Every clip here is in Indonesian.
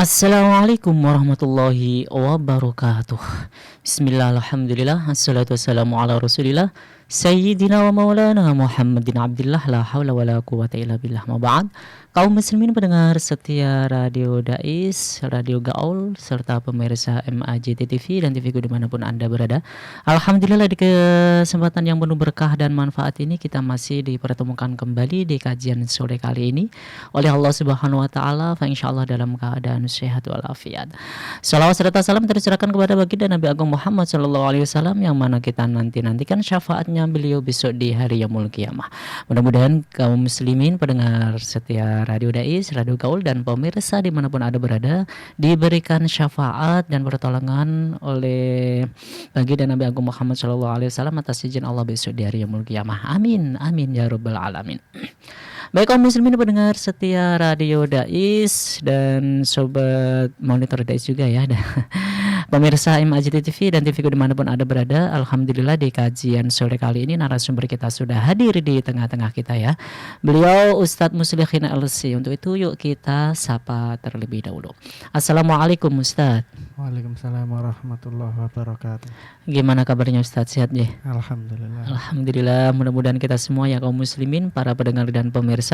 Assalamualaikum warahmatullahi wabarakatuh. Bismillah, alhamdulillah, assalatu wassalamu ala rasulillah Sayyidina wa maulana Muhammadin abdillah, la hawla wa la quwata illa billah, ma ba'd. Kaum muslimin pendengar setia Radio Dais, Radio Gaul, serta pemirsa MAJT TV dan TVku dimanapun Anda berada. Alhamdulillah, di kesempatan yang penuh berkah dan manfaat ini kita masih dipertemukan kembali di kajian sore kali ini oleh Allah Subhanahu wa taala, fa insyaallah dalam keadaan sehat walafiat. Salawat serta salam tercurahkan kepada baginda Nabi Agung Muhammad sallallahu alaihi wasallam yang mana kita nantikan syafaatnya beliau besok di hari yaumul qiyamah. Mudah-mudahan kaum muslimin pendengar setia Radio Dais, Radio Gaul dan pemirsa dimanapun Anda berada diberikan syafaat dan pertolongan oleh baginda Nabi Agung Muhammad sallallahu alaihi wasallam atas izin Allah besok di hari yaumul qiyamah. Amin amin ya rabbal alamin. Baik kaum muslimin pendengar setia Radio Dais dan sobat monitor Dais juga ya, pemirsa MAJT TV dan TVku dimanapun Anda berada. Alhamdulillah di kajian sore kali ini narasumber kita sudah hadir di tengah-tengah kita ya. Beliau Ustadz Muslihin LC. Untuk itu yuk kita sapa terlebih dahulu. Assalamualaikum Ustadz. Waalaikumsalam warahmatullahi wabarakatuh. Gimana kabarnya Ustadz, sehat ya? Alhamdulillah. Alhamdulillah, mudah-mudahan kita semua ya kaum muslimin, para pendengar dan pemirsa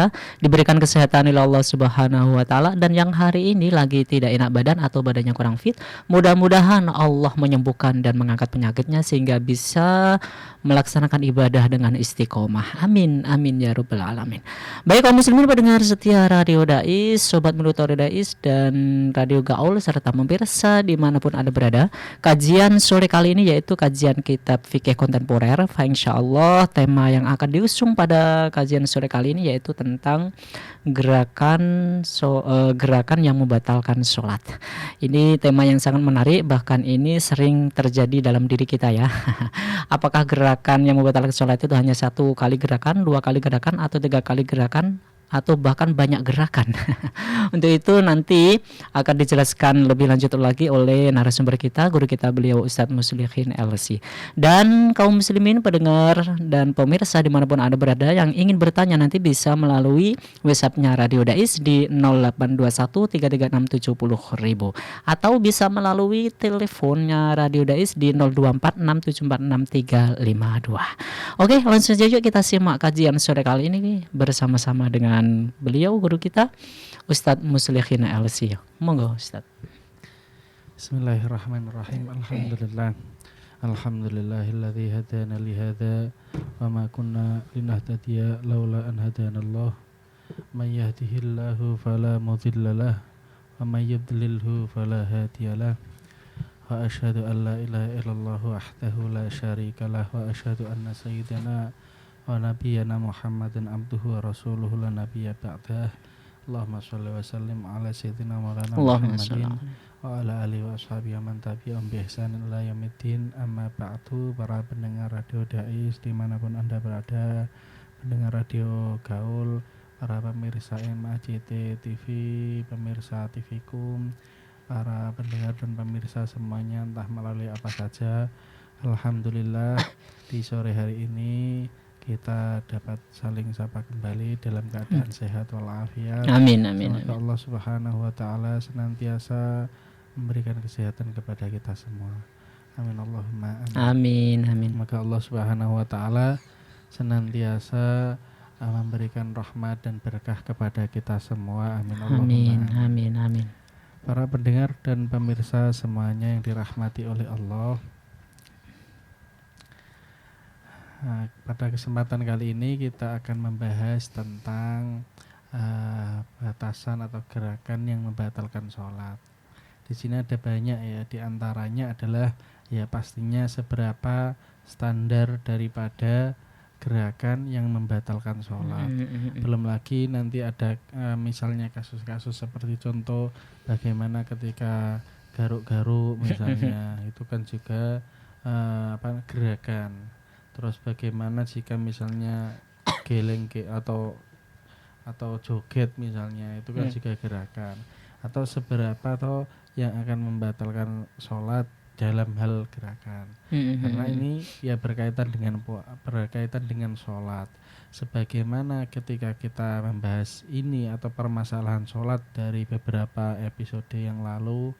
diberikan kesehatan oleh Allah Subhanahu wa taala, dan yang hari ini lagi tidak enak badan atau badannya kurang fit, mudah-mudahan Allah menyembuhkan dan mengangkat penyakitnya sehingga bisa melaksanakan ibadah dengan istiqomah. Amin amin ya rabbal alamin. Baik kaum muslimin pendengar setia Radio Dais, sobat monitor Dais dan Radio Gaul serta pemirsa dimanapun Anda berada, kajian sore kali ini yaitu kajian kitab fikih kontemporer. Insyaallah tema yang akan diusung pada kajian sore kali ini yaitu tentang gerakan yang membatalkan sholat. Ini tema yang sangat menarik, bahkan ini sering terjadi dalam diri kita ya. Apakah gerakan yang membatalkan sholat itu hanya satu kali gerakan, dua kali gerakan, atau tiga kali gerakan, atau bahkan banyak gerakan? Untuk itu nanti akan dijelaskan lebih lanjut lagi oleh narasumber kita, guru kita beliau Ustadz Muslihin LC. Dan kaum muslimin pendengar dan pemirsa dimanapun Anda berada yang ingin bertanya nanti bisa melalui WhatsApp-nya Radio Dais di 082133670000 atau bisa melalui teleponnya Radio Dais di 0246746352. Oke, langsung saja yuk kita simak kajian sore kali ini bersama-sama dengan beliau guru kita Ustadz Muslihin LC. Monggo Ustadz. Bismillahirrahmanirrahim. Alhamdulillah. Alhamdulillahilladzi hadana li hadza wa ma kunna linahtadiya laula an hadanallah. May yahdihillahu fala mudhillalah wa may yudlilhu fala hadiyalah. Wa asyhadu an la ilaha illallah wahdahu la syarikalah wa asyhadu anna sayyidana wa nabiyyana Muhammadan abduhu wa rasuluhu la nabiyya ba'dah. Allahumma shalli wa sallim ala sayyidina maulana Muhammadin wa ala alihi wa ashabihi man tabi'ahum bi ihsan ila yaumiddin. Amma ba'du. Para pendengar Radio Dais dimanapun Anda berada, pendengar Radio Gaul, para pemirsa MAJT TV, pemirsa TVkum, para pendengar dan pemirsa semuanya entah melalui apa saja, alhamdulillah di sore hari ini kita dapat saling sapa kembali dalam keadaan sehat walafiat. Amin amin. Semoga Allah Subhanahu wa taala senantiasa memberikan kesehatan kepada kita semua. Amin Allahumma amin. Amin. Semoga Allah Subhanahu wa taala senantiasa memberikan rahmat dan berkah kepada kita semua. Amin Allahumma amin. Amin. Para pendengar dan pemirsa semuanya yang dirahmati oleh Allah, pada kesempatan kali ini kita akan membahas tentang batasan atau gerakan yang membatalkan sholat. Di sini ada banyak ya, di antaranya adalah ya pastinya seberapa standar daripada gerakan yang membatalkan sholat. Belum lagi nanti ada misalnya kasus-kasus seperti contoh bagaimana ketika garuk-garuk misalnya itu kan juga gerakan. Terus bagaimana jika misalnya geleng atau joget misalnya itu kan juga gerakan. Atau seberapa yang akan membatalkan sholat dalam hal gerakan. Karena ini ya berkaitan dengan sholat. Sebagaimana ketika kita membahas ini atau permasalahan sholat dari beberapa episode yang lalu,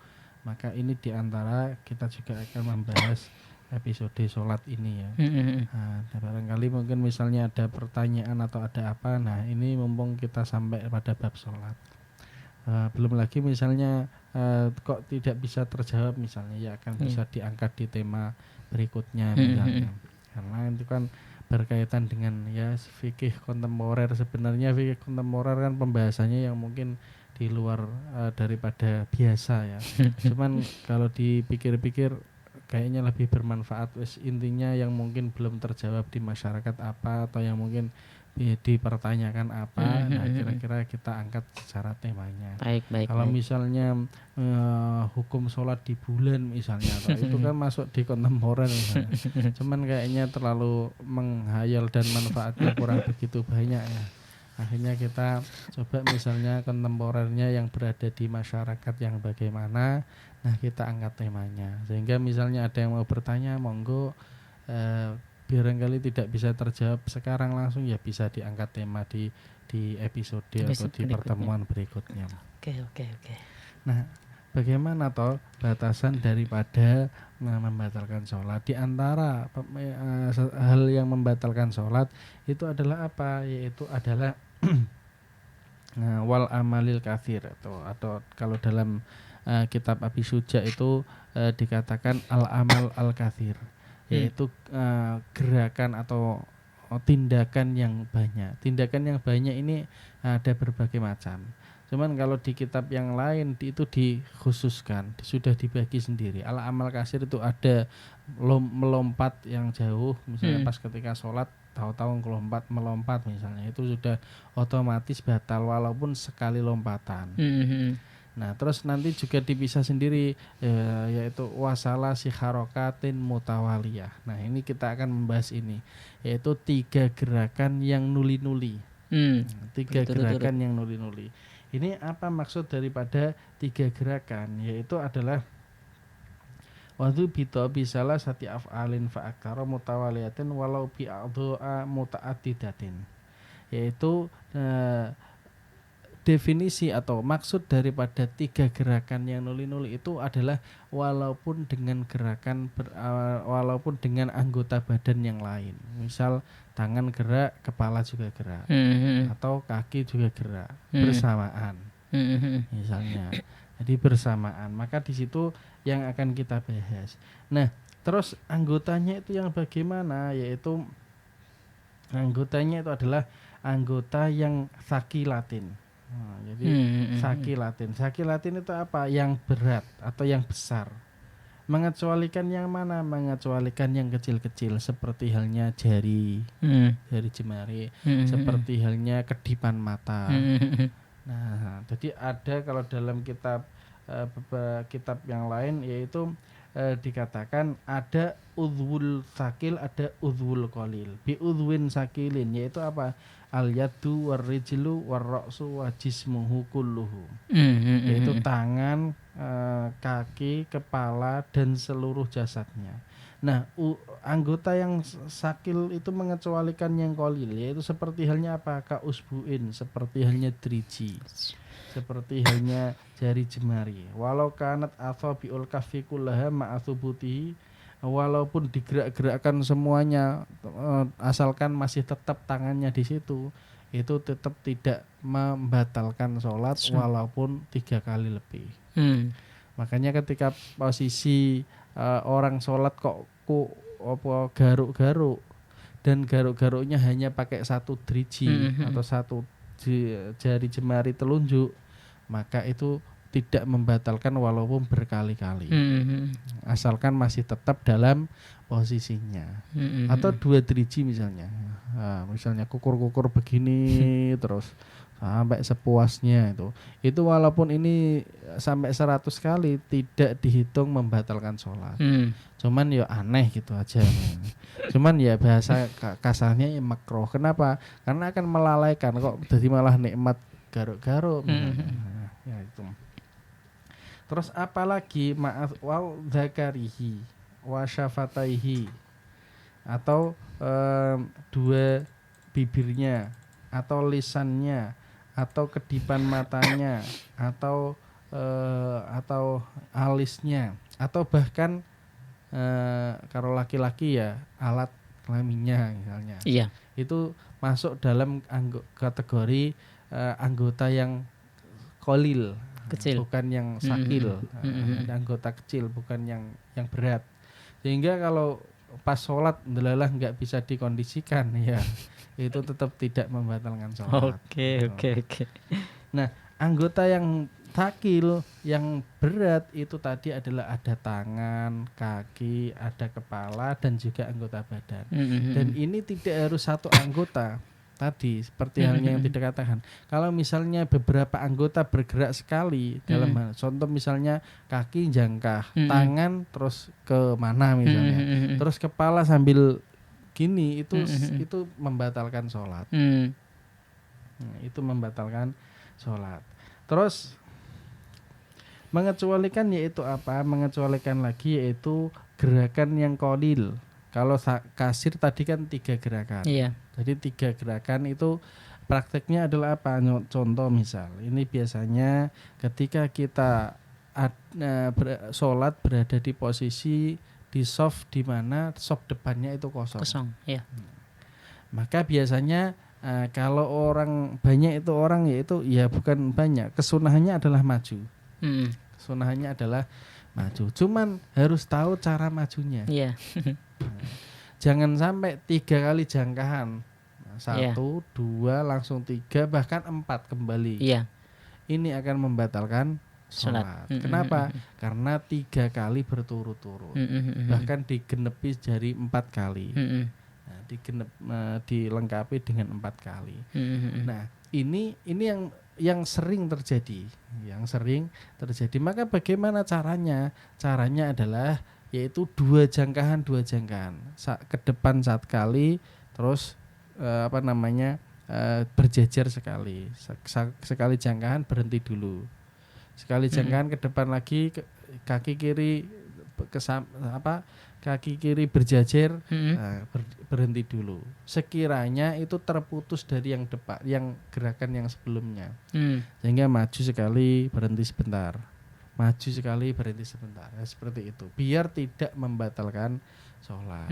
maka ini diantara kita juga akan membahas episode sholat ini ya. Nah, barangkali mungkin misalnya ada pertanyaan atau ada apa, nah ini mumpung kita sampai pada bab sholat. Belum lagi misalnya kok tidak bisa terjawab misalnya, ya akan bisa diangkat di tema berikutnya misalnya. Karena itu kan berkaitan dengan ya fikih kontemporer. Sebenarnya fikih kontemporer kan pembahasannya yang mungkin di luar daripada biasa ya. Cuman kalau dipikir-pikir kayaknya lebih bermanfaat. Intinya yang mungkin belum terjawab di masyarakat apa, atau yang mungkin dipertanyakan apa, nah kira-kira kita angkat secara temanya. Baik. Kalau misalnya hukum sholat di bulan misalnya, atau itu kan masuk di kontemporer misalnya. Cuman kayaknya terlalu menghayal dan manfaatnya kurang begitu banyak ya. Akhirnya kita coba misalnya kontemporernya yang berada di masyarakat yang bagaimana, nah kita angkat temanya. Sehingga misalnya ada yang mau bertanya, monggo barangkali tidak bisa terjawab sekarang langsung, ya bisa diangkat tema di episode atau di pertemuan berikutnya. Oke. Nah, bagaimana toh batasan daripada membatalkan sholat? Di antara hal yang membatalkan sholat itu adalah apa? Yaitu adalah wal amalil katsir, atau kalau dalam kitab Abi Suja itu dikatakan al amal al katsir, yaitu gerakan atau tindakan yang banyak. Tindakan yang banyak ini ada berbagai macam. Cuman kalau di kitab yang lain itu dikhususkan, sudah dibagi sendiri. Al amal kasir itu ada melompat yang jauh, misalnya pas ketika sholat tahu-tahu melompat misalnya, itu sudah otomatis batal walaupun sekali lompatan. Nah, terus nanti juga dipisah sendiri yaitu wasala sikharokatin mutawaliyah. Nah, ini kita akan membahas ini, yaitu 3 gerakan yang nuli-nuli. 3 gerakan yang nuli-nuli. Ini apa maksud daripada 3 gerakan? Yaitu adalah wadhu bito bisalah sati af'alin fa'akara mutawaliyatin walau bi'adhu'a muta'addidatin. Yaitu definisi atau maksud daripada 3 gerakan yang nuli-nuli itu adalah walaupun dengan walaupun dengan anggota badan yang lain. Misal tangan gerak, kepala juga gerak, atau kaki juga gerak bersamaan. Misalnya. Jadi bersamaan. Maka di situ yang akan kita bahas. Nah, terus anggotanya itu yang bagaimana? Yaitu anggotanya itu adalah anggota yang sakilatin. Nah, jadi sakilatin itu apa? Yang berat atau yang besar. Mengecualikan yang mana? Mengecualikan yang kecil-kecil seperti halnya jari jemari, seperti halnya kedipan mata. Nah, jadi ada kalau dalam kitab kitab yang lain yaitu dikatakan ada udhul sakil, ada udhul qalil. Bi udhwin sakilin yaitu apa? Al yadu war rijlu war ra'su wa jismuhu kulluhu. Yaitu tangan, kaki, kepala dan seluruh jasadnya. Nah, anggota yang sakil itu mengecualikan yang qalil, yaitu seperti halnya apa? Ka usbuin, seperti halnya driji, seperti halnya jari jemari. Walau kanat asabiul kaffi kullaha ma'athubutihi, walaupun digerak-gerakkan semuanya asalkan masih tetap tangannya di situ, itu tetap tidak membatalkan sholat walaupun 3 kali lebih. Makanya ketika posisi orang sholat kok garuk-garuk, dan garuk-garuknya hanya pakai 1 driji atau 1 jari jemari telunjuk, maka itu tidak membatalkan walaupun berkali-kali, asalkan masih tetap dalam posisinya. Atau 2 driji misalnya, misalnya kukur-kukur begini terus sampai sepuasnya, itu walaupun ini sampai 100 kali tidak dihitung membatalkan sholat. Cuman ya aneh gitu aja. Cuman ya bahasa kasarnya ya makruh. Kenapa? Karena akan melalaikan, kok jadi malah nikmat garuk-garuk. Ya itu. Terus apalagi ma'af wa dzakarihi wa syafataihi, atau dua bibirnya, atau lisannya, atau kedipan matanya, atau alisnya, atau bahkan kalau laki-laki ya alat kelaminnya misalnya. Iya. Itu masuk dalam kategori anggota yang kolil, Kecil. bukan yang sakil. Anggota kecil, bukan yang berat. Sehingga kalau pas sholat ndelalah nggak bisa dikondisikan ya, itu tetap tidak membatalkan sholat. Oke. Nah, anggota yang sakil, yang berat itu tadi adalah ada tangan, kaki, ada kepala, dan juga anggota badan. Dan ini tidak harus satu anggota. Tadi seperti halnya yang tidak katakan. Kalau misalnya beberapa anggota bergerak sekali dalam hal, contoh misalnya kaki jangkah, tangan terus ke mana misalnya, terus kepala sambil gini, itu membatalkan sholat. Nah, itu membatalkan sholat. Terus mengecualikan yaitu apa? Mengecualikan lagi yaitu gerakan yang qalil. Kalau kasir tadi kan 3 gerakan. Iya. Jadi 3 gerakan itu prakteknya adalah apa? Contoh misal, ini biasanya ketika kita sholat berada di posisi di soft, di mana soft depannya itu kosong. Iya. Maka biasanya kalau orang banyak itu orang yaitu ya bukan banyak, kesunahannya adalah maju. Kesunahannya adalah maju. Cuman harus tahu cara majunya. Iya. Jangan sampai 3 kali jangkahan. 1, 2, langsung 3, bahkan 4 kembali. Iya. Ini akan membatalkan sholat. Kenapa? Karena 3 kali berturut-turut. Bahkan digenepi jadi 4 kali. Dilengkapi dengan 4 kali. Nah, ini yang sering terjadi. Maka bagaimana caranya? Caranya adalah yaitu 2 jangkahan ke depan 1 kali, terus berjejer sekali jangkahan, berhenti dulu, sekali jangkahan ke depan lagi, kaki kiri kaki kiri berjejer, berhenti dulu, sekiranya itu terputus dari yang depan, yang gerakan yang sebelumnya, sehingga maju sekali berhenti sebentar, maju sekali berhenti sebentar, ya, seperti itu, biar tidak membatalkan sholat.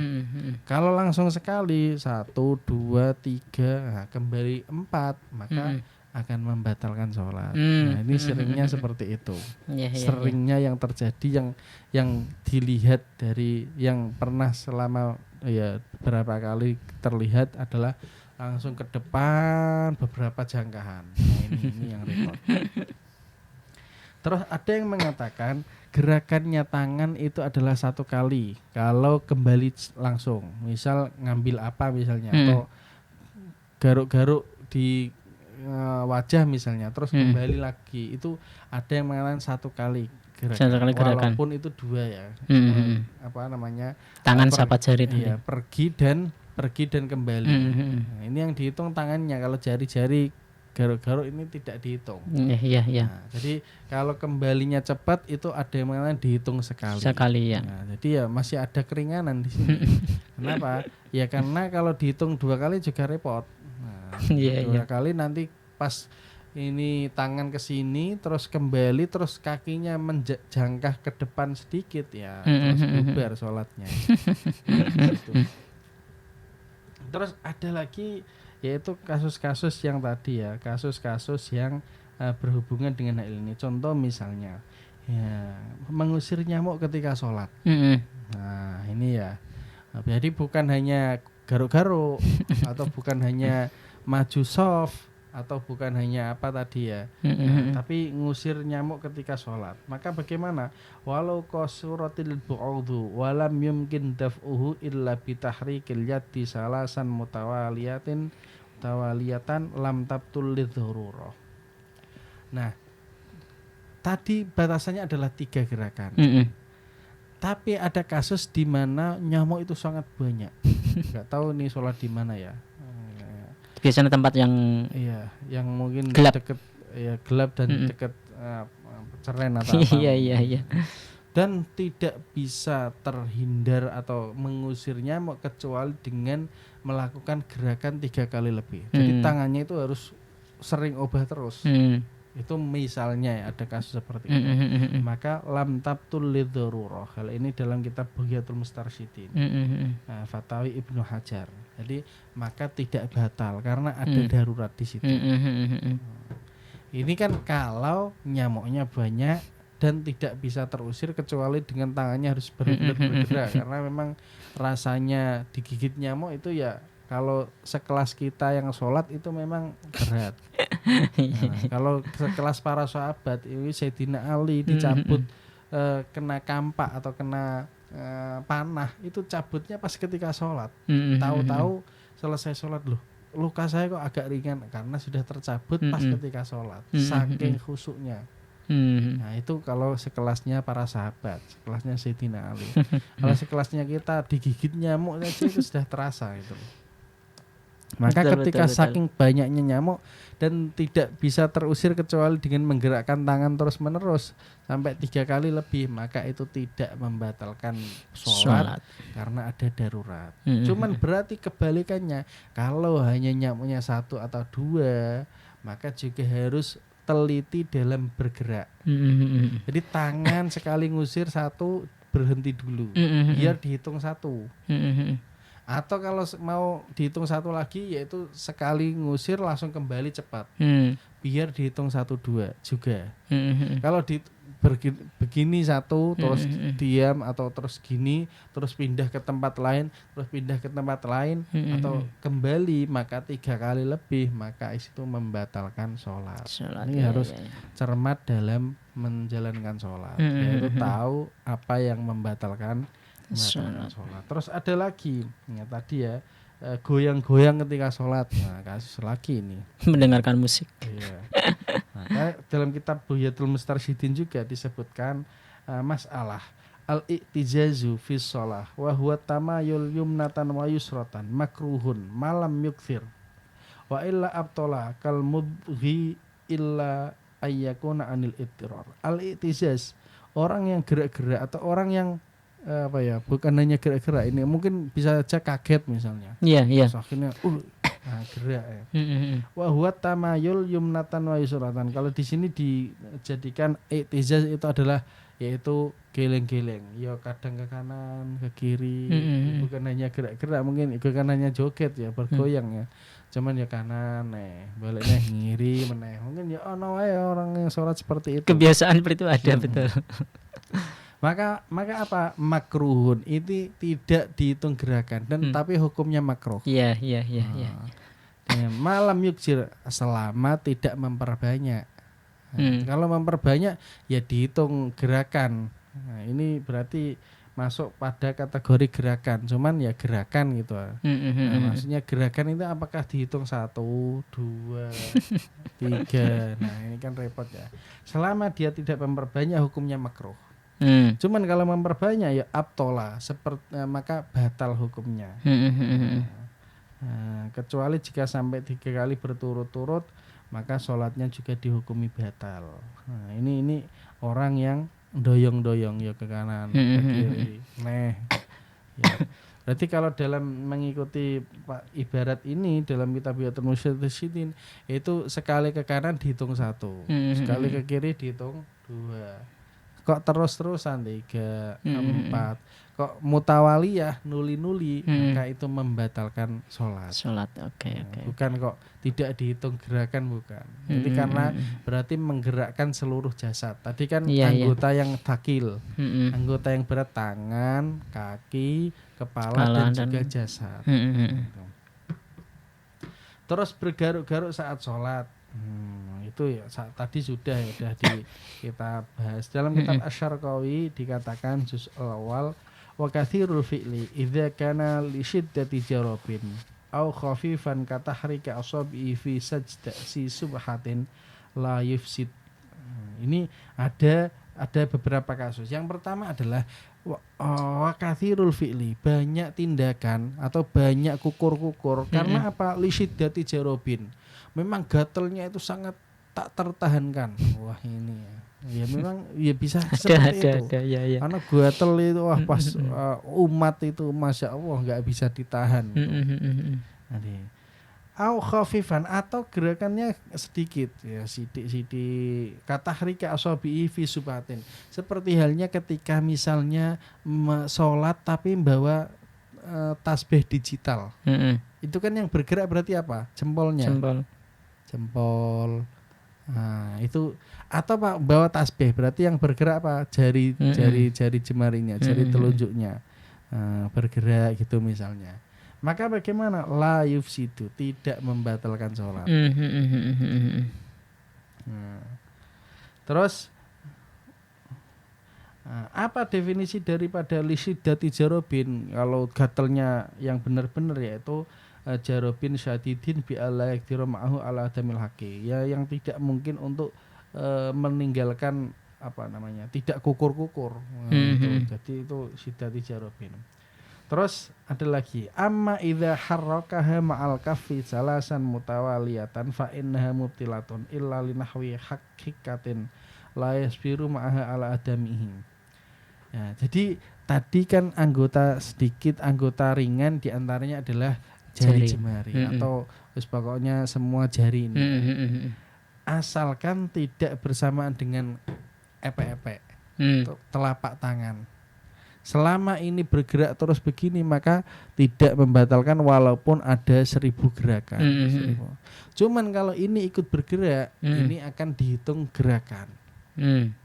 Kalau langsung sekali 1, 2, 3 kembali 4, maka akan membatalkan sholat. Nah, ini seringnya seperti itu. Seringnya yang terjadi, yang dilihat dari yang pernah selama ya beberapa kali terlihat adalah langsung ke depan beberapa jangkahan. Nah, ini yang repot. Terus ada yang mengatakan gerakannya tangan itu adalah 1 kali kalau kembali langsung, misal ngambil apa misalnya, atau garuk-garuk di wajah misalnya, terus kembali lagi, itu ada yang mengatakan 1 kali gerakan, walaupun itu 2 ya, tangan siapa jari itu ya, pergi dan kembali. Nah, ini yang dihitung tangannya, kalau jari-jari garuk-garuk ini tidak dihitung. Iya. Nah, jadi kalau kembalinya cepat itu ada yang mengatakan dihitung sekali ya. Nah, jadi ya masih ada keringanan di sini. Kenapa? Ya karena kalau dihitung 2 kali juga repot. Nah, 2 kali nanti pas ini tangan ke sini terus kembali, terus kakinya menjangkah ke depan sedikit ya, terus bubar sholatnya. Terus ada lagi yaitu kasus-kasus yang tadi ya, kasus-kasus yang berhubungan dengan hal ini. Contoh misalnya ya, mengusir nyamuk ketika sholat. Nah, ini ya, jadi bukan hanya garuk-garuk atau bukan hanya maju soft, atau bukan hanya apa tadi ya, tapi ngusir nyamuk ketika sholat. Maka bagaimana? Walau qasuratil bu'udhu walam yumkin daf'uhu illa bitahrikil yaddi salasan mutawaliyatan lam tabtul lidhururah. Nah, tadi batasannya adalah 3 gerakan. Tapi ada kasus di mana nyamuk itu sangat banyak. Enggak tahu nih sholat di mana ya. Biasanya tempat yang yang mungkin gelap. gelap dan dekat ceren atau apa. Iya. Dan tidak bisa terhindar atau mengusir nyamuk kecuali dengan melakukan gerakan 3 kali lebih. Jadi tangannya itu harus sering obah terus. Itu misalnya ya, ada kasus seperti itu. Maka lam tabtul lidzarurah. Hal ini dalam kitab Bughyatul Mustarsyidin. Fatawi Ibnu Hajar. Jadi maka tidak batal karena ada darurat di situ. Ini kan kalau nyamuknya banyak dan tidak bisa terusir kecuali dengan tangannya harus benar-benar bergerak karena memang rasanya digigit nyamuk itu ya kalau sekelas kita yang sholat itu memang berat. Kalau sekelas para sahabat ini Sayyidina Ali dicabut kena kampak atau kena panah itu cabutnya pas ketika sholat. Tahu-tahu selesai sholat loh, luka saya kok agak ringan karena sudah tercabut pas ketika sholat. Saking khusyuknya. Nah itu kalau sekelasnya para sahabat, sekelasnya Sayyidina Ali. Kalau sekelasnya kita digigit nyamuk saja itu sudah terasa gitu. Maka ketika saking banyaknya nyamuk dan tidak bisa terusir kecuali dengan menggerakkan tangan terus menerus sampai 3 kali lebih, maka itu tidak membatalkan sholat karena ada darurat. Cuman berarti kebalikannya, kalau hanya nyamuknya 1 atau 2 maka juga harus teliti dalam bergerak. Jadi tangan sekali ngusir 1 berhenti dulu biar dihitung 1. Atau kalau mau dihitung 1 lagi yaitu sekali ngusir langsung kembali cepat biar dihitung 1, 2 juga. Kalau begini 1 terus diam atau terus gini terus pindah ke tempat lain terus pindah ke tempat lain atau kembali maka 3 kali lebih maka itu membatalkan sholat. Ini harus cermat dalam menjalankan sholat, yaitu tahu apa yang membatalkan sholat. Terus ada lagi ya tadi ya goyang-goyang ketika sholat. Nah kasus lagi ini mendengarkan musik. Iya. Nah, dalam kitab Bughyatul Mustarsyidin juga disebutkan masalah al-i'tijazu fi shalah wa huwa tamayul yumnatan wa yusratan makruhun malam yukthir wa illa abtola kal mudghi illa ayyakuna anil ittirar. Al-i'tijaz orang yang gerak-gerak atau orang yang bukan hanya gerak-gerak, ini mungkin bisa aja kaget misalnya. Iya. Akhirnya gerak ya. Wa huwa tamayul yumnatan wa yusratan. Kalau di sini dijadikan i'tizaz itu adalah yaitu geleng-geleng. Ya kadang ke kanan, ke kiri. Bukan hanya gerak-gerak, mungkin bukan hanya joget ya, bergoyang ya. Cuman ya kanan baliknya ngiri meneh. Mungkin ya ono wae orang yang sholat seperti itu. Kebiasaan seperti itu ada betul. Maka apa makruhun itu tidak dihitung gerakan dan tapi hukumnya makruh. Iya. Malam yukjir selama tidak memperbanyak. Kalau memperbanyak ya dihitung gerakan. Nah, ini berarti masuk pada kategori gerakan. Cuman ya gerakan gitu. Maksudnya gerakan itu apakah dihitung 1, 2, 3. Nah ini kan repot ya. Selama dia tidak memperbanyak hukumnya makruh. Cuman kalau memperbanyak ya abtola maka batal hukumnya. Kecuali jika sampai 3 kali berturut-turut maka sholatnya juga dihukumi batal. Nah, ini orang yang doyong-doyong ya ke kanan ke kiri. Ya. Berarti kalau dalam mengikuti ibarat ini dalam kitab Bughyatul Mustarsyidin itu sekali ke kanan dihitung 1, sekali ke kiri dihitung 2. Kok terus-terusan 3, 4. Kok mutawaliyah nuli-nuli maka itu membatalkan sholat. Oke. Bukan kok tidak dihitung gerakan, bukan. Jadi karena berarti menggerakkan seluruh jasad. Tadi kan anggota yang takil, anggota yang berat tangan, kaki, kepala dan juga jasad. Terus bergaruk-garuk saat sholat. Itu ya tadi sudah kita bahas dalam kitab Asy-Syarqawi dikatakan juz awal wa katsirul fi'li idza kana li syiddati jarabin au khafifan ka tahrika asabi fi sajdati subhatin la yufsid. Ini ada beberapa kasus. Yang pertama adalah wa katsirul fi'li, banyak tindakan atau banyak kukur-kukur karena apa? Li syiddati jarabin. Memang gatelnya itu sangat tak tertahankan. Wah ini ya. Ya memang ya bisa Ada seperti itu. ya. Karena gatel itu wah pas umat itu Masya Allah nggak bisa ditahan itu. Nanti. Au khafifan atau gerakannya sedikit ya sidik-sidik katahrika asabi'i fi subatin. Seperti halnya ketika misalnya sholat tapi membawa tasbih digital. Itu kan yang bergerak berarti apa? Jempolnya. Jempol. Nah, itu atau Pak bawa tasbih berarti yang bergerak apa? Jari jemarinya, jari telunjuknya. Bergerak gitu misalnya. Maka bagaimana? La yufsidu, tidak membatalkan sholat. Terus apa definisi daripada lisidati jarobin? Kalau gatelnya yang benar-benar yaitu jarobin syadidin bi alla yakdiru ma'ahu ala adamil haqi. Ya yang tidak mungkin untuk meninggalkan apa namanya? Tidak kukur-kukur. Jadi itu sidati jarobin. Terus ada lagi amma idza harrakaha ma'al kaffi salasan mutawaliyatan fa innaha mubtilatun illa linahwi haqiqatin la yasbiru ma'aha ala adamihi. Ya, jadi tadi kan anggota ringan diantaranya adalah jari jemari atau pokoknya semua jari ini. Asalkan tidak bersamaan dengan epek-epek telapak tangan. Selama ini bergerak terus begini maka tidak membatalkan walaupun ada 1000 gerakan. Cuman kalau ini ikut bergerak ini akan dihitung gerakan.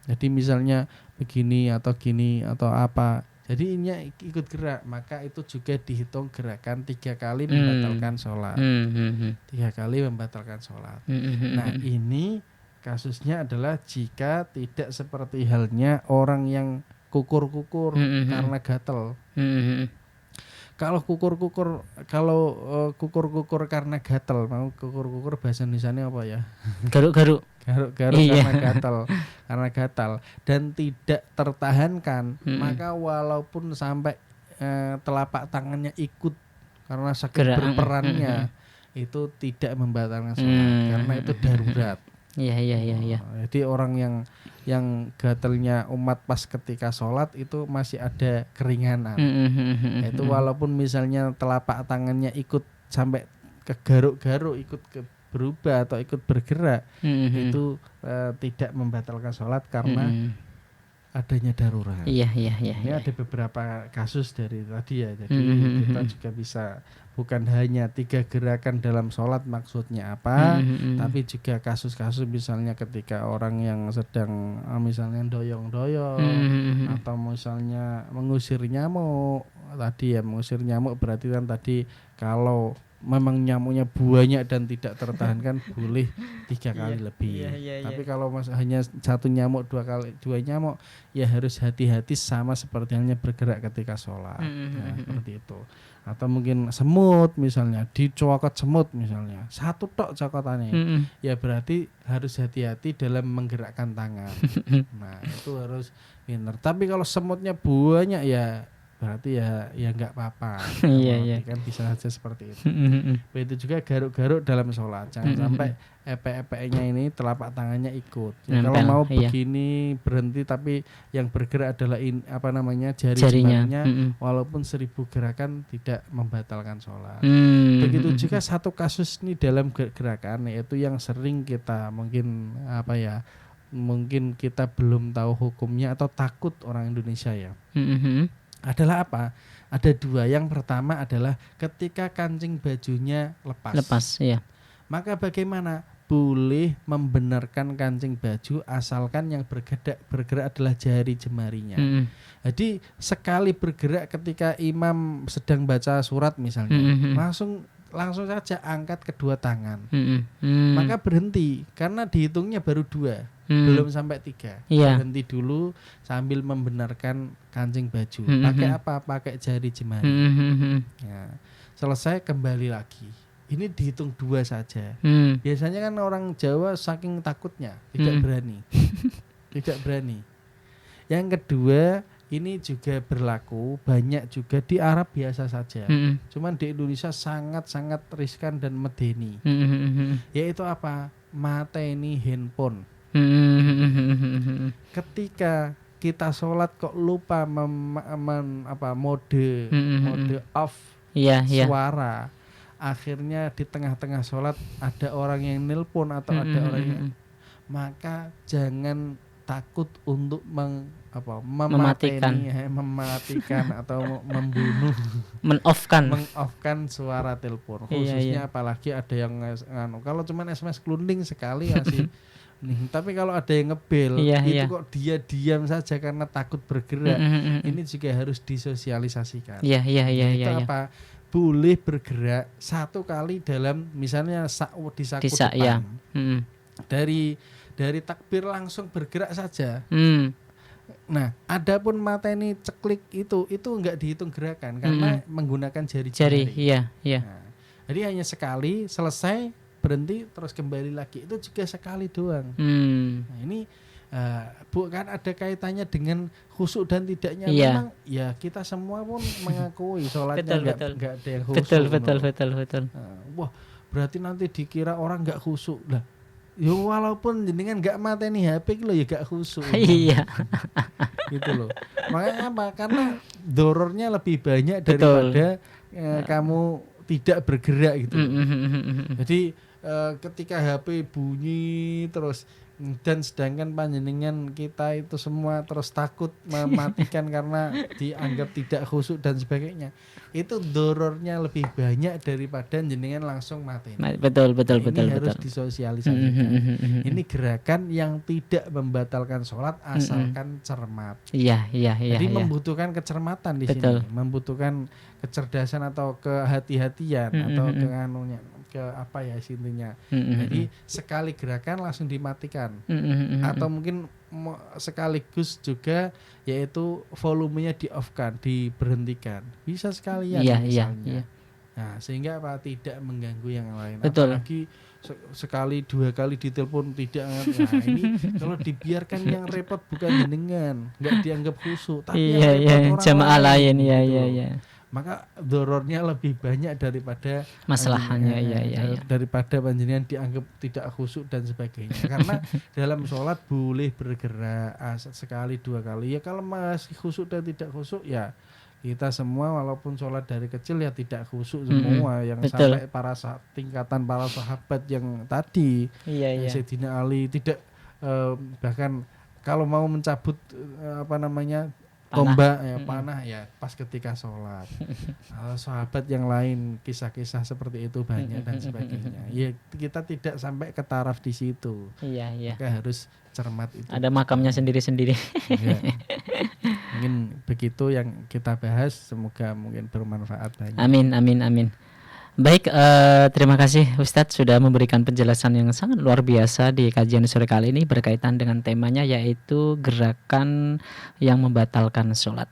Jadi misalnya begini atau gini atau apa. Jadi ini ikut gerak maka itu juga dihitung gerakan 3 kali membatalkan sholat. 3 kali membatalkan sholat. Nah ini kasusnya adalah jika tidak seperti halnya orang yang kukur-kukur karena gatel. Kalau kukur-kukur karena gatel, mau kukur-kukur bahasa Indonesianya apa ya? Garuk-garuk karena gatal dan tidak tertahankan, maka walaupun sampai telapak tangannya ikut karena sakit berperannya itu tidak membatalkan sholat karena itu darurat. Iya. Jadi orang yang gatelnya umat pas ketika sholat itu masih ada keringanan. Itu walaupun misalnya telapak tangannya ikut sampai ke garuk-garuk, ikut berubah atau ikut bergerak, itu tidak membatalkan sholat karena adanya darurat. Iya. Ini ada beberapa kasus dari tadi ya. Jadi kita juga bisa bukan hanya 3 gerakan dalam sholat maksudnya apa, tapi juga kasus-kasus misalnya ketika orang yang sedang misalnya doyong-doyong atau misalnya mengusir nyamuk. Tadi ya mengusir nyamuk berarti kan tadi kalau memang nyamuknya banyak dan tidak tertahankan boleh 3 kali lebih. Tapi kalau hanya 1 nyamuk 2 nyamuk ya harus hati-hati sama seperti halnya bergerak ketika sholat. Seperti itu. Atau mungkin semut misalnya dicokot semut misalnya 1 tok cokotannya. Ya berarti harus hati-hati dalam menggerakkan tangan. Nah itu harus pintar. Tapi kalau semutnya banyak ya berarti ya enggak apa-apa. Iya. Kan bisa saja seperti itu. Begitu juga garuk-garuk dalam sholat. Jangan sampai epek-epeknya ini telapak tangannya ikut. Ya, kalau mau begini berhenti tapi yang bergerak adalah jarinya walaupun 1000 gerakan tidak membatalkan sholat. Begitu juga satu kasus ini dalam gerakan yaitu yang sering kita mungkin kita belum tahu hukumnya atau takut orang Indonesia ya. Adalah apa? Ada 2. Yang pertama adalah ketika kancing bajunya lepas. Iya. Maka bagaimana? Boleh membenarkan kancing baju asalkan yang bergerak adalah jari jemarinya. Jadi sekali bergerak ketika imam sedang baca surat misalnya, langsung saja angkat kedua tangan. Maka berhenti karena dihitungnya baru 2. Belum sampai 3. Berhenti dulu sambil membenarkan kancing baju. Pakai apa? Pakai jari jemari. Ya. Selesai kembali lagi. Ini dihitung 2 saja. Biasanya kan orang Jawa saking takutnya tidak berani. Yang kedua ini juga berlaku banyak juga di Arab biasa saja. Cuman di Indonesia sangat-sangat riskan dan medeni. Yaitu apa? Mateni handphone. ketika kita sholat kok lupa mode off Iya, iya. suara, akhirnya di tengah-tengah sholat ada orang yang nelpon atau ada orang yang, maka jangan takut untuk Mematikan. mematikan atau membunuh Men-off-kan. suara telepon, Iya, khususnya iya. apalagi ada yang kalau cuman SMS kelunding sekali masih nih, tapi kalau ada yang ngebel Iya, itu iya. kok dia diam saja karena takut bergerak, ini juga harus disosialisasikan. Iya, iya, iya, Itu iya. apa, boleh bergerak satu kali dalam misalnya di saku Bisa, depan, ya. dari takbir langsung bergerak saja. Hmm. Nah, adapun mateni ceklik itu enggak dihitung gerakan karena menggunakan Jari, jari. iya, iya. Nah, jadi hanya sekali selesai berhenti terus kembali lagi, itu juga sekali doang. Nah, ini bukan ada kaitannya dengan khusyuk dan tidaknya. Iya. Memang ya kita semua pun mengakui sholatnya Betul. enggak ada yang khusyuk. Betul. Nah, wah, berarti nanti dikira orang enggak khusyuk lah. Ya walaupun jenengan enggak mateni HP lo ya enggak khusyuk. Iya. Gitu loh. Makanya apa? Karena dorornya lebih banyak daripada kamu tidak bergerak gitu loh. Jadi ketika HP bunyi terus dan sedangkan panjenengan kita itu semua terus takut mematikan karena dianggap tidak khusyuk dan sebagainya, itu dorornya lebih banyak daripada jenengan langsung mati. Betul. Ini harus disosialisasikan. Ini gerakan yang tidak membatalkan sholat asalkan cermat. Iya. Jadi membutuhkan kecermatan di sini, membutuhkan kecerdasan atau kehati-hatian atau ke apa ya intinya. Jadi sekali gerakan langsung dimatikan, atau mungkin sekaligus juga yaitu volumenya di off kan, diberhentikan, bisa sekalian misalnya. Nah, sehingga apa, tidak mengganggu yang lain. Betul. Apalagi sekali dua kali ditelepon tidak. Nah, ini kalau dibiarkan yang repot bukan jenengan, nggak dianggap khusyuk, tapi yang repot orang jamaah lain. gitu. Iya. Maka dorornya lebih banyak daripada masalahnya. Iya. Daripada panjenengan dianggap tidak khusyuk dan sebagainya. Karena dalam sholat boleh bergerak sekali dua kali. Ya kalau masih khusyuk dan tidak khusyuk ya kita semua walaupun sholat dari kecil ya tidak khusyuk semua. Yang Betul. sampai tingkatan para sahabat yang tadi, Iya. Sayyidina Ali tidak bahkan kalau mau mencabut tombak panah ya pas ketika sholat. Sahabat yang lain kisah-kisah seperti itu banyak dan sebagainya. Ya kita tidak sampai ke taraf di situ. Iya. Maka harus cermat itu. Ada makamnya sendiri-sendiri. Ya. Mungkin begitu yang kita bahas, semoga mungkin bermanfaat banyak. Amin. Baik, terima kasih Ustadz sudah memberikan penjelasan yang sangat luar biasa di kajian sore kali ini berkaitan dengan temanya yaitu gerakan yang membatalkan sholat.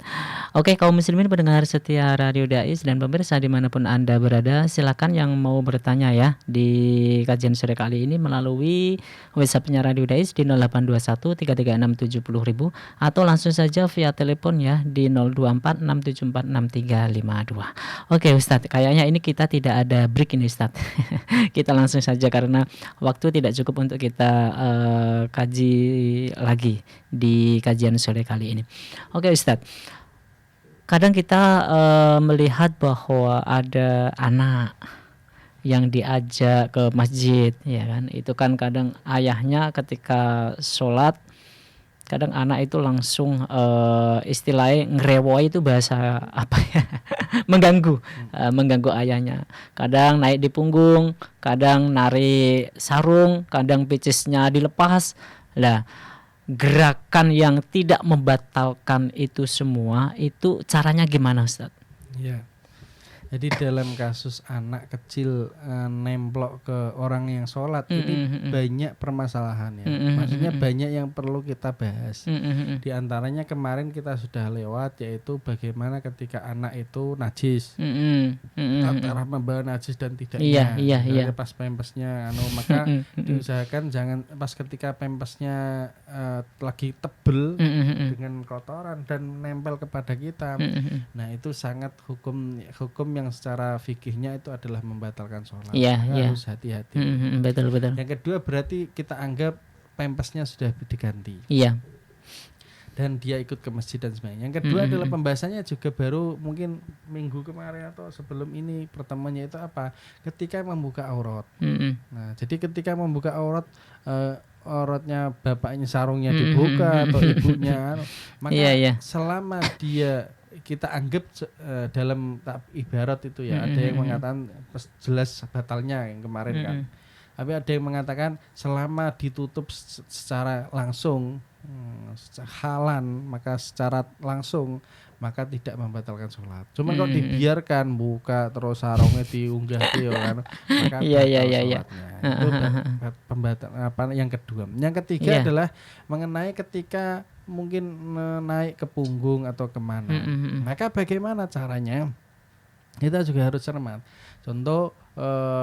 Oke, kaum muslimin pendengar setia Radio Dais dan pemirsa dimanapun Anda berada, silakan yang mau bertanya ya di kajian sore kali ini melalui WhatsApp-nya Radio Dais di 0821 336 70.000 atau langsung saja via telepon ya di 024 674 6352. Oke Ustadz, kayaknya ini kita tidak ada break ini Ustadz. Kita langsung saja karena waktu tidak cukup untuk kita kaji lagi di kajian sore kali ini. Oke Ustadz, kadang kita melihat bahwa ada anak yang diajak ke masjid, ya kan? Itu kan kadang ayahnya ketika sholat, kadang anak itu langsung istilahnya ngerewoi, itu bahasa apa ya? mengganggu ayahnya. Kadang naik di punggung, kadang narik sarung, kadang picisnya dilepas. Lah, gerakan yang tidak membatalkan itu semua, itu caranya gimana Ustaz? Ya. Jadi dalam kasus anak kecil nemplok ke orang yang sholat, ini banyak permasalahannya. Maksudnya banyak yang perlu kita bahas. Di antaranya kemarin kita sudah lewat, yaitu bagaimana ketika anak itu najis, antara membawa najis dan tidaknya. Iya. Pas pempesnya, maka diusahakan jangan pas ketika pempesnya lagi tebel dengan kotoran dan nempel kepada kita. Nah itu sangat hukum yang secara fikihnya itu adalah membatalkan sholat. Harus hati-hati. Betul. Yang kedua berarti kita anggap pempesnya sudah diganti. Iya. dan dia ikut ke masjid dan sebagainya. Yang kedua adalah pembahasannya juga baru mungkin minggu kemarin atau sebelum ini pertemuannya itu apa? Ketika membuka aurat. Nah, jadi ketika membuka aurat, auratnya bapaknya sarungnya dibuka atau ibunya, maka selama dia kita anggap dalam ibarat itu ya, ada yang mengatakan jelas batalnya yang kemarin kan. Tapi ada yang mengatakan selama ditutup secara langsung halan, maka secara langsung maka tidak membatalkan sholat. Cuma kalau dibiarkan buka terus sarungnya diunggah gitu kan, maka batal sholatnya. Itu pembatal apa yang kedua. Yang ketiga adalah mengenai ketika mungkin naik ke punggung atau kemana. Maka bagaimana caranya? Kita juga harus cermat. Contoh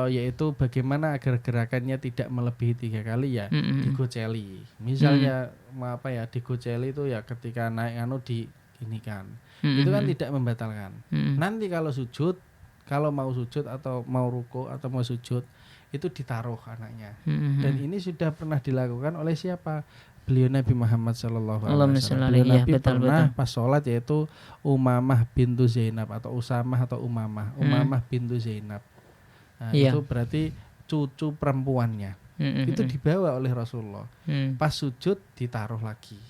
yaitu bagaimana agar gerakannya tidak melebihi 3 kali ya, digoceli. Misalnya apa ya, digoceli itu ya ketika naik di ini kan. Itu kan tidak membatalkan. Nanti kalau sujud, kalau mau sujud atau mau ruku atau mau sujud, itu ditaruh anaknya. Dan ini sudah pernah dilakukan oleh siapa? Beliau Nabi Muhammad sallallahu alaihi wasallam. Beliau Nabi pernah pas sholat, yaitu Umamah bintu Zainab atau Usamah atau Umamah bintu Zainab. Nah, itu berarti cucu perempuannya. Itu dibawa oleh Rasulullah. Pas sujud ditaruh lagi.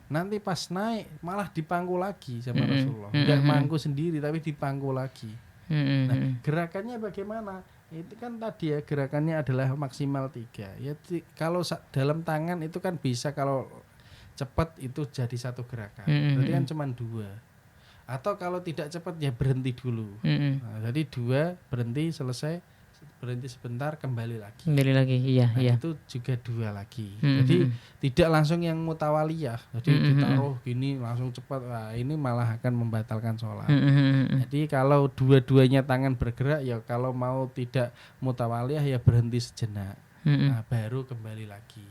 Nanti pas naik malah dipangku lagi sama Rasulullah. Enggak mangku sendiri tapi dipangku lagi. Nah, gerakannya bagaimana? Itu kan tadi ya, gerakannya adalah maksimal 3. Ya kalau dalam tangan itu kan bisa, kalau cepat itu jadi 1 gerakan. Berarti kan cuma 2. Atau kalau tidak cepat ya berhenti dulu. Nah, jadi 2 berhenti, selesai, berhenti sebentar, kembali lagi. Iya. Itu juga 2 lagi. Jadi tidak langsung yang mutawaliyah. Jadi ditaruh gini langsung cepat. Wah, ini malah akan membatalkan sholat. Jadi kalau dua-duanya tangan bergerak ya, kalau mau tidak mutawaliyah ya berhenti sejenak. Nah, baru kembali lagi.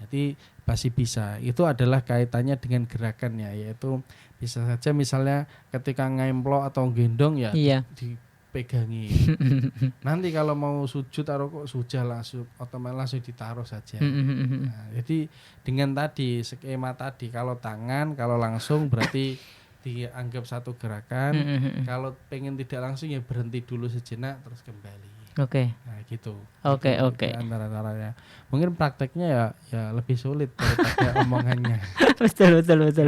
Jadi pasti bisa. Itu adalah kaitannya dengan gerakannya, yaitu bisa saja misalnya ketika ngemplok atau gendong ya dipegangi. Nanti kalau mau sujud atau kok sujud langsung otomatis langsung ditaruh saja. Nah, jadi dengan tadi skema tadi, kalau tangan kalau langsung berarti dianggap 1 gerakan. Kalau pengen tidak langsung ya berhenti dulu sejenak terus kembali. Nah, gitu. Oke. Antara-antaranya. Mungkin prakteknya ya lebih sulit daripada omongannya. Betul.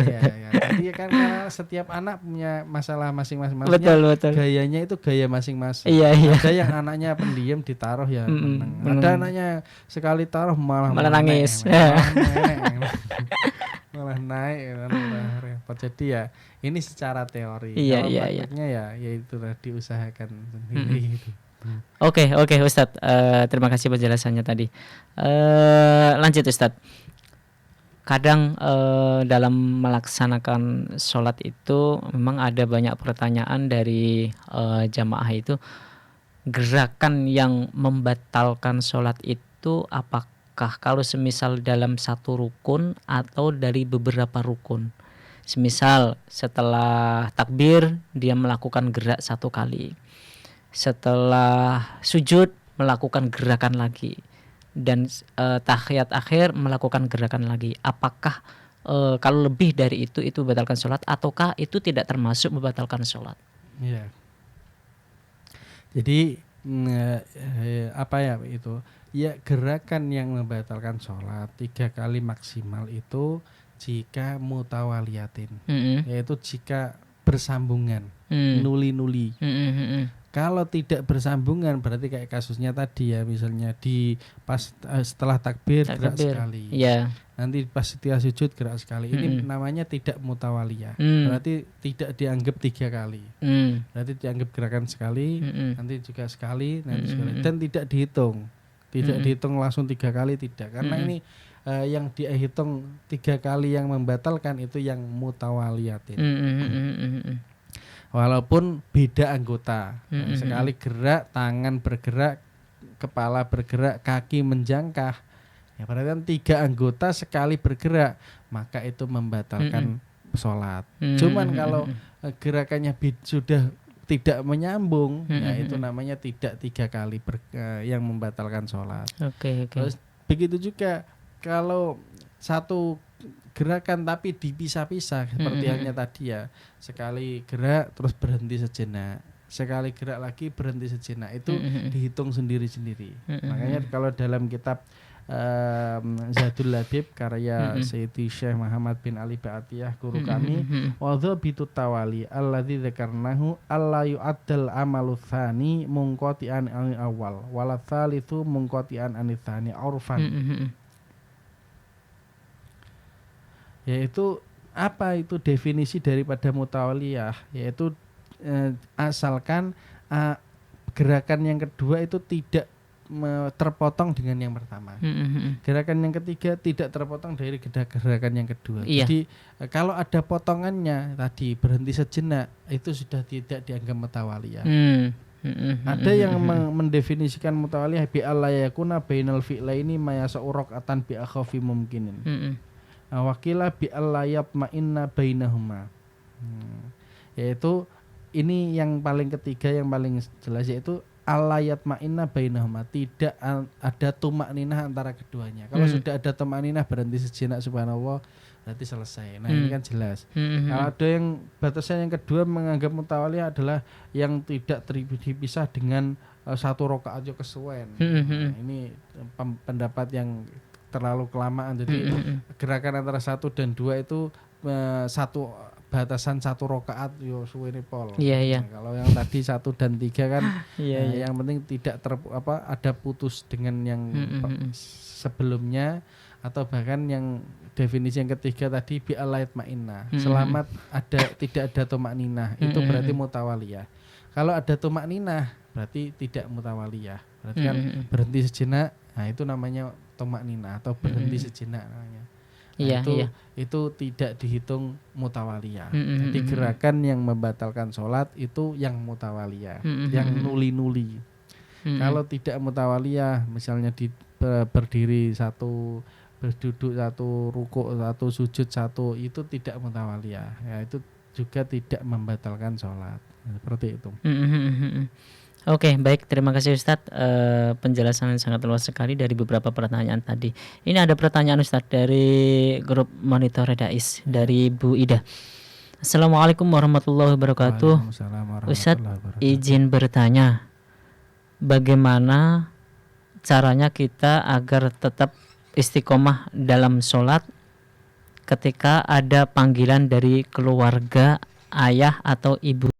Ya. Jadi kan karena setiap anak punya masalah masing-masing. Betul. Gayanya itu gaya masing-masing. Iya. Ada yang anaknya pendiam ditaruh ya menang. Ada anaknya sekali taruh malah nangis. Malah naik, malah repot. Jadi ya ini secara teori. Kalau prakteknya ya itu diusahakan sendiri gitu. Oke Ustadz, terima kasih penjelasannya tadi. Lanjut Ustadz. Kadang dalam melaksanakan sholat itu memang ada banyak pertanyaan dari jamaah itu, gerakan yang membatalkan sholat itu apakah kalau semisal dalam 1 rukun atau dari beberapa rukun? Semisal setelah takbir dia melakukan gerak 1 kali, setelah sujud melakukan gerakan lagi, dan tahiyat akhir melakukan gerakan lagi. Apakah kalau lebih dari itu membatalkan sholat, ataukah itu tidak termasuk membatalkan sholat? Iya. Jadi apa ya itu? Ya, gerakan yang membatalkan sholat 3 kali maksimal itu jika mutawaliyatin, yaitu jika bersambungan, nuli-nuli. Kalau tidak bersambungan berarti kayak kasusnya tadi ya, misalnya di pas setelah takbir gerak sekali. Nanti pas setelah sujud gerak sekali. Ini namanya tidak mutawaliyah. Berarti tidak dianggap 3 kali. Berarti dianggap gerakan sekali, nanti juga sekali, nanti sekali, dan tidak dihitung. Tidak dihitung langsung 3 kali, tidak. Karena ini yang dihitung 3 kali yang membatalkan itu yang mutawaliyatin. Walaupun beda anggota, sekali gerak, tangan bergerak, kepala bergerak, kaki menjangkah, ya berarti kan 3 anggota sekali bergerak, maka itu membatalkan sholat. Cuman kalau gerakannya sudah tidak menyambung, ya itu namanya tidak 3 kali yang membatalkan sholat. Oke. Terus begitu juga kalau satu gerakan tapi dipisah-pisah seperti halnya tadi ya. Sekali gerak terus berhenti sejenak. Sekali gerak lagi berhenti sejenak. Itu dihitung sendiri-sendiri. Makanya kalau dalam kitab Zadul Labib karya Sayyidi Syekh Muhammad bin Ali Ba'atiyah guru kami, wa dhabitu tawali alladzi dzakarnahu alla yu'addal amalu tsani munqati'an anil awal wala tsalitsu munqati'an anil tsani urfan. Yaitu apa itu definisi daripada mutawaliyah, yaitu asalkan gerakan yang kedua itu tidak terpotong dengan yang pertama. Gerakan yang ketiga tidak terpotong dari gerakan yang kedua. Iya. Jadi kalau ada potongannya tadi berhenti sejenak itu sudah tidak dianggap mutawaliyah. Ada yang mendefinisikan mutawaliyah bi alla yakuna bainal fi'laini ma yasau raqatan bi akhafi mumkinin. Wakila bi alla yatma'inna bainahuma. Yaitu ini yang paling ketiga yang paling jelas, yaitu alayat ma'inna bainahuma, tidak ada tumak ninah antara keduanya. Kalau sudah ada tumak ninah berhenti sejenak subhanallah berarti selesai. Nah ini kan jelas. Kalau ada yang batasan yang kedua menganggap mutawaliyah adalah yang tidak dipisah dengan satu rakaat kesuwen. Nah, ini pendapat yang terlalu kelamaan. Jadi gerakan antara 1 dan 2 itu satu batasan 1 rakaat yo suwene pol. Iya. Nah, kalau yang tadi 1 dan 3 kan yang penting tidak ada putus dengan yang sebelumnya, atau bahkan yang definisi yang ketiga tadi bi alayat ma'inna. Selamat tidak ada tumakninah, itu berarti mutawaliyah. Kalau ada tumakninah berarti tidak mutawaliyah. Berarti kan berhenti sejenak, nah itu namanya tumakninah atau berhenti sejenak namanya. Nah, itu tidak dihitung mutawaliyah. Jadi gerakan yang membatalkan sholat itu yang mutawaliyah, yang nuli-nuli. Kalau tidak mutawaliyah, misalnya berdiri satu, berduduk satu, rukuk satu, sujud satu, itu tidak mutawaliyah. Ya, itu juga tidak membatalkan sholat. Seperti itu. Oke, baik, terima kasih Ustadz, penjelasan yang sangat luas sekali dari beberapa pertanyaan tadi. Ini ada pertanyaan Ustadz dari grup Monitor Redais dari Bu Ida. Assalamualaikum warahmatullahi wabarakatuh. Ustadz, izin bertanya, bagaimana caranya kita agar tetap istiqomah dalam sholat ketika ada panggilan dari keluarga, ayah atau ibu